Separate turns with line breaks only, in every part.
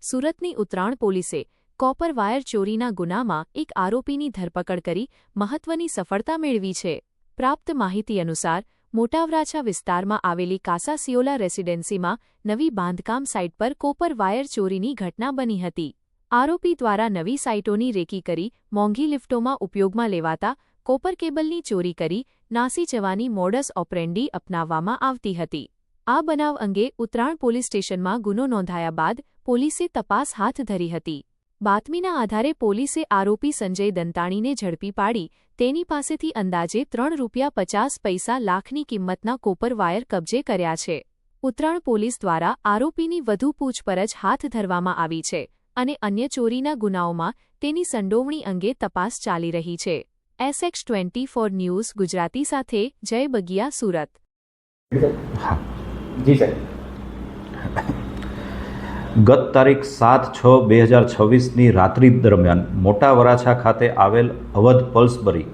સુરતની ઉત્તરાણ પોલીસે copper wire ચોરીના ગુનામાં એક આરોપીની ધરપકડ કરી મહત્વની સફળતા મેળવી છે। પ્રાપ્ત માહિતી અનુસાર મોટાવરાછા વિસ્તારમાં આવેલી કાસાસિયોલા રેસિડેન્સીમાં નવી બાંધકામ સાઇટ પર કોપર વાયર ચોરીની ઘટના બની હતી। આરોપી દ્વારા નવી સાઇટોની રેકી કરી મોંઘી લિફ્ટોમાં ઉપયોગમાં લેવાતા કોપર કેબલની ચોરી કરી નાસી જવાની મોડસ ઓપરેન્ડી અપનાવવામાં આવતી હતી। આ બનાવ અંગે ઉત્તરાણ પોલીસ સ્ટેશનમાં ગુનો નોંધાયા બાદ પોલીસે તપાસ હાથ ધરી હતી। બાતમીના આધારે પોલીસે આરોપી સંજય દંતાણીને ઝડપી પાડી તેની પાસેથી અંદાજે ₹3.50 લાખની કિંમતના કોપર વાયર કબજે કર્યા છે। ઉત્તરાણ પોલીસ દ્વારા આરોપીની વધુ પૂછપરછ હાથ ધરવામાં આવી છે અને અન્ય ચોરીના ગુનાઓમાં તેની સંડોવણી અંગે તપાસ ચાલી રહી છે। SX24 ન્યૂઝ ગુજરાતી સાથે જય બગિયા, સુરત।
જી સાહેબ। ગત તારીખ 7/6/2026ની રાત્રિ દરમિયાન મોટા વરાછા ખાતે આવેલ અવધ પલ્સબરી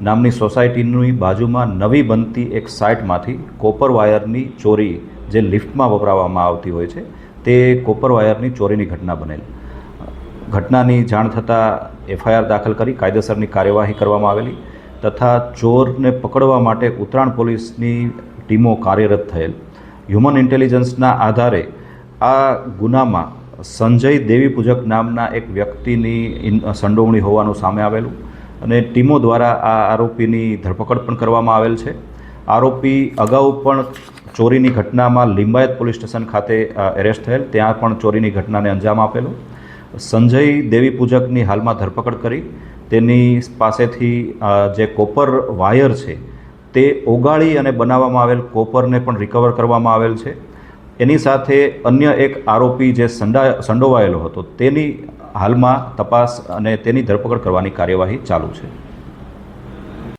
નામની સોસાયટીની બાજુમાં નવી બનતી એક સાઇટમાંથી કોપર વાયરની ચોરી જે લિફ્ટમાં વપરાવવામાં આવતી હોય છે તે કોપર વાયરની ચોરીની ઘટના બનેલ। ઘટનાની જાણ થતાં FIR દાખલ કરી કાયદેસરની કાર્યવાહી કરવામાં આવેલી તથા ચોરને પકડવા માટે ઉત્તરાણ પોલીસની ટીમો કાર્યરત થયેલ। હ્યુમન ઇન્ટેલિજન્સના આધારે આ ગુનામાં સંજય દેવીપૂજક નામના એક વ્યક્તિની સંડોવણી હોવાનું સામે આવેલું અને ટીમો દ્વારા આ આરોપીની ધરપકડ પણ કરવામાં આવેલ છે। આરોપી અગાઉ પણ ચોરીની ઘટનામાં લિંબાયત પોલીસ સ્ટેશન ખાતે એરેસ્ટ થયેલ, ત્યાં પણ ચોરીની ઘટનાને અંજામ આપેલો। સંજય દેવીપૂજકની હાલમાં ધરપકડ કરી તેની પાસેથી જે કોપર વાયર છે તે ઓગાળી અને બનાવવામાં આવેલ કોપરને પણ રિકવર કરવામાં આવેલ છે। એની સાથે અન્ય એક આરોપી જે સંડોવાયેલો હતો તેની હાલમાં તપાસ અને તેની ધરપકડ કરવાની કાર્યવાહી ચાલુ છે।